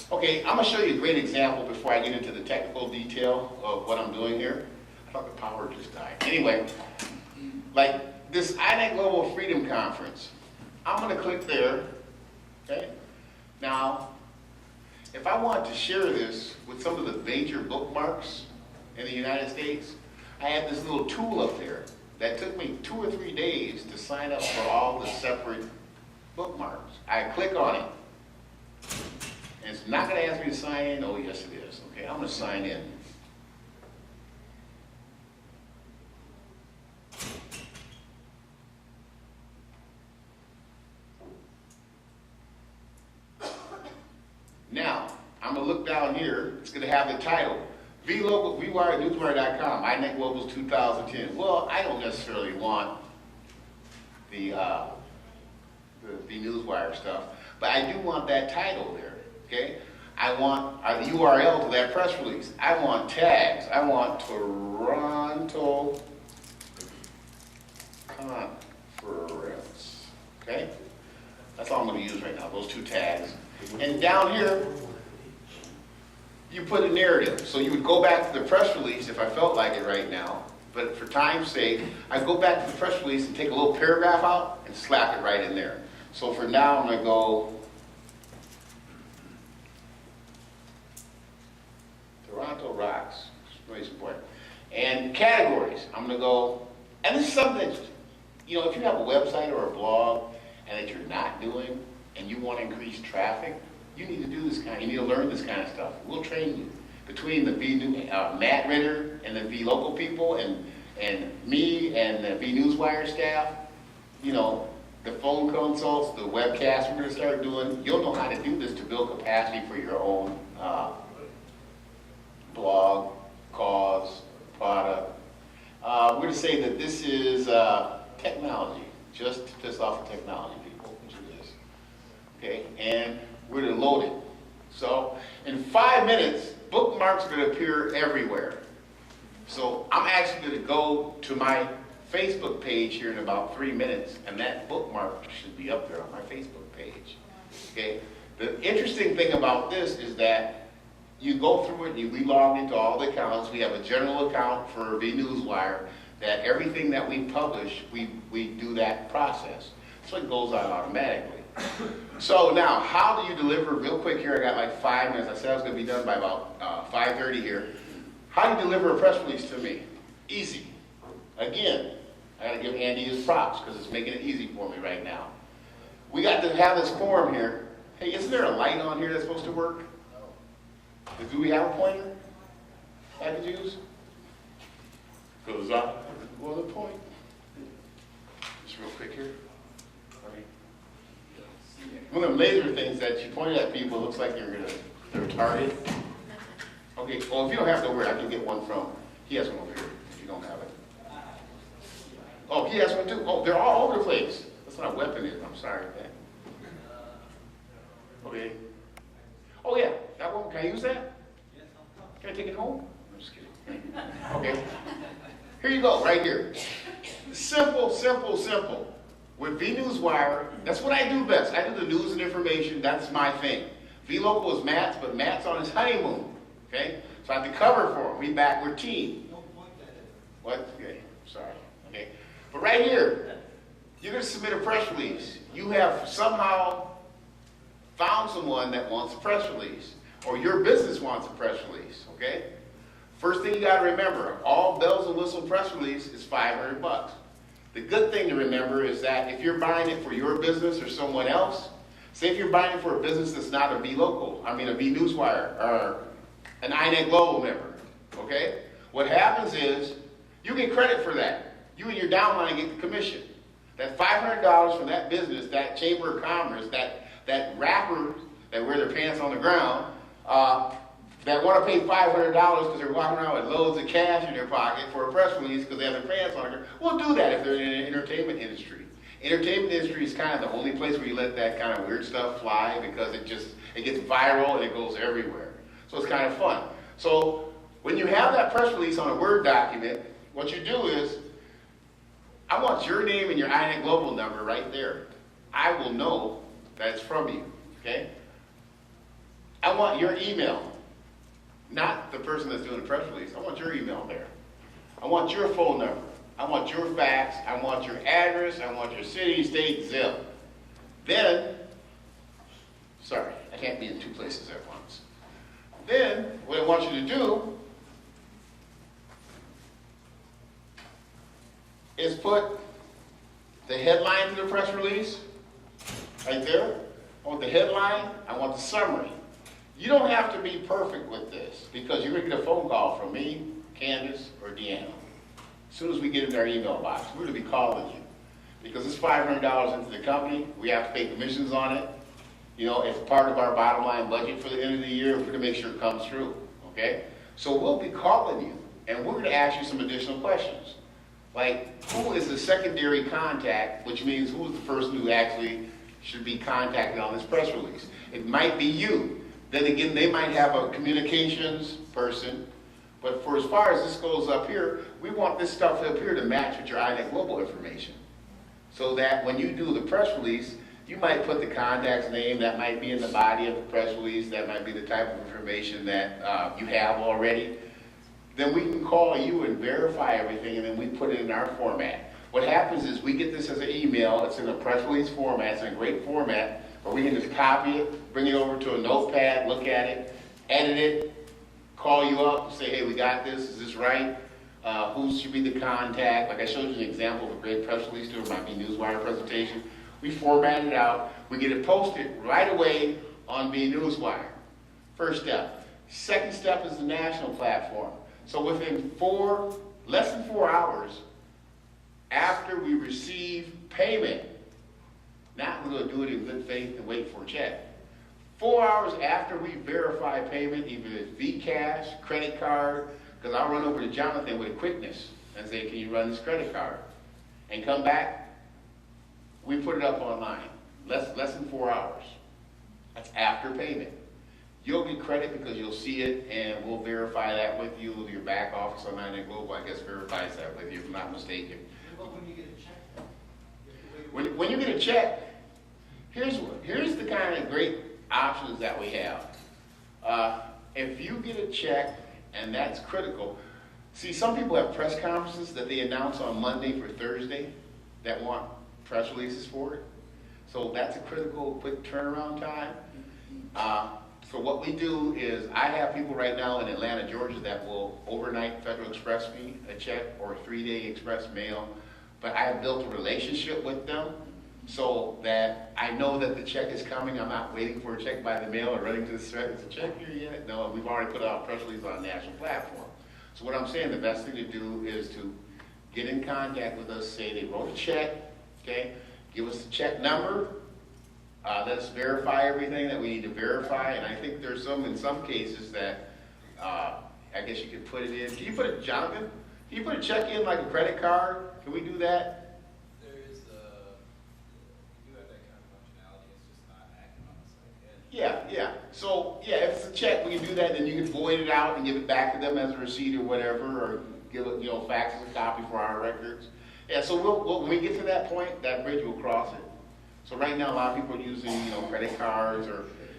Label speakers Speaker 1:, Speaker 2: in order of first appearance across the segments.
Speaker 1: Okay, I'm going to show you a great example before I get into the technical detail of what I'm doing here. I thought the power just died. Anyway, like this iNetGlobal Freedom Conference. I'm going to click there, okay? Now, if I want to share this with some of the major bookmarks in the United States, I have this little tool up there that took me 2 or 3 days to sign up for all the separate bookmarks. I click on it, and it's not going to ask me to sign in. Oh, yes, it is. Okay, I'm going to sign in. Now, I'm going to look down here. It's going to have the title, V-Newswire.com, iNetGlobal's 2010. Well, I don't necessarily want the V-Newswire stuff, but I do want that title there, okay? I want a URL to that press release. I want tags. I want Toronto Conference, okay? That's all I'm going to use right now, those 2 tags. And down here, you put a narrative. So you would go back to the press release if I felt like it right now. But for time's sake, I go back to the press release and take a little paragraph out and slap it right in there. So for now, I'm going to go Toronto Rocks, race point. And categories, I'm going to go, and this is something that, you know, if you have a website or a blog and that you're not doing, and you want to increase traffic, you need to do this you need to learn this kind of stuff. We'll train you. Between the Matt Ritter and the V-Local people and me and the V-Newswire staff, you know, the phone consults, the webcasts we're going to start doing, you'll know how to do this to build capacity for your own blog, cause, product. We're going to say that this is technology, just to piss off the technology people, which it is. Okay, and we're going to load it. So in 5 minutes, bookmarks are going to appear everywhere. So I'm actually going to go to my Facebook page here in about 3 minutes, and that bookmark should be up there on my Facebook page. Okay. The interesting thing about this is that you go through it and we log into all the accounts. We have a general account for V-Newswire that everything that we publish, we do that process. So it goes on automatically. So now, how do you deliver, real quick here, I got like 5 minutes. I said I was going to be done by about 5:30 here. How do you deliver a press release to me? Easy. Again, I got to give Andy his props because it's making it easy for me right now. We got to have this form here. Hey, isn't there a light on here that's supposed to work? Do we have a pointer I could use? Goes up. Well, the point. Just real quick here. One of the laser things that you pointed at people looks like they're target. Okay, well, if you don't have to worry, I can get one from, he has one over here, if you don't have it. Oh, he has one too? Oh, they're all over the place. That's what a weapon is, I'm sorry. Okay. Oh yeah, that one, can I use that? Can I take it home? I'm just kidding. Okay. Here you go, right here. Simple, simple, simple. With V-Newswire, that's what I do best. I do the news and information, that's my thing. V-Local is Matt's, but Matt's on his honeymoon, okay? So I have to cover for him. We're team. What? Okay, sorry, okay. But right here, you're gonna submit a press release. You have somehow found someone that wants a press release, or your business wants a press release, okay? First thing you gotta remember, all bells and whistle press release is $500. The good thing to remember is that if you're buying it for your business or someone else, say if you're buying it for a business that's not a V-Local, a V-Newswire, or an iNetGlobal member, okay? What happens is, you get credit for that. You and your downline get the commission. That $500 from that business, that Chamber of Commerce, that rapper that wear their pants on the ground, that want to pay $500 because they're walking around with loads of cash in their pocket for a press release because they have their pants on. We'll do that if they're in the entertainment industry. Entertainment industry is kind of the only place where you let that kind of weird stuff fly because it gets viral and it goes everywhere. So it's kind of fun. So when you have that press release on a Word document, what you do is, I want your name and your iNetGlobal number right there. I will know that it's from you, okay? I want your email, not the person that's doing the press release. I want your email there. I want your phone number. I want your fax. I want your address. I want your city, state, zip. Then, sorry, I can't be in two places at once. Then, what I want you to do is put the headline to the press release, right there. I want the headline, I want the summary. You don't have to be perfect with this, because you're going to get a phone call from me, Candace, or Deanna. As soon as we get into our email box, we're going to be calling you. Because it's $500 into the company, we have to pay commissions on it. You know, it's part of our bottom line budget for the end of the year. We're going to make sure it comes through, okay? So we'll be calling you, and we're going to ask you some additional questions. Like, who is the secondary contact, which means who is the person who actually should be contacted on this press release? It might be you. Then again, they might have a communications person. But for as far as this goes up here, we want this stuff up here to match with your iNetGlobal information. So that when you do the press release, you might put the contact's name, that might be in the body of the press release, that might be the type of information that you have already. Then we can call you and verify everything, and then we put it in our format. What happens is we get this as an email, it's in a press release format, it's in a great format, where we can just copy it, bring it over to a notepad, look at it, edit it, call you up, say, hey, we got this, is this right? Who should be the contact? Like I showed you an example of a great press release during my V-Newswire presentation. We format it out, we get it posted right away on V-Newswire. First step. Second step is the national platform. So within less than 4 hours after we receive payment, not we're going to do it in good faith and wait for a check. 4 hours after we verify payment, either it's Vcash, credit card, because I'll run over to Jonathan with a quickness and say, can you run this credit card? And come back, we put it up online. Less than 4 hours. That's after payment. You'll get credit because you'll see it, and we'll verify that with you. Your back office on iNetGlobal, I guess, verifies that with you, if I'm not mistaken.
Speaker 2: Well, when you get a check,
Speaker 1: when you get a check, here's the kind of great options that we have. If you get a check, and that's critical. See, some people have press conferences that they announce on Monday for Thursday that want press releases for it. So that's a critical, quick turnaround time. So what we do is, I have people right now in Atlanta, Georgia, that will overnight Federal Express me a check or 3-day express mail. But I have built a relationship with them so that I know that the check is coming. I'm not waiting for a check by the mail or running to the store. Is the check here yet? No, we've already put out press release on a national platform. So what I'm saying, the best thing to do is to get in contact with us, say they wrote a check, okay? Give us the check number. Let us verify everything that we need to verify, and I think there's in some cases that I guess you could put it in. Can you put it, Jonathan? Can you put a check in like a credit card? Can we do that?
Speaker 3: There is you do have that kind of functionality. It's just not active on the site yet.
Speaker 1: Yeah. So yeah, if it's a check, we can do that. Then you can void it out and give it back to them as a receipt or whatever, or give it, fax us a copy for our records. Yeah. So when we get to that point, that bridge will cross it. So right now, a lot of people are using, credit cards,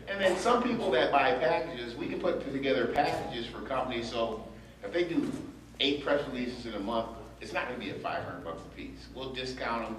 Speaker 1: and then some people that buy packages, we can put together packages for companies. So if they do 8 press releases in a month, it's not going to be at $500 a piece. We'll discount them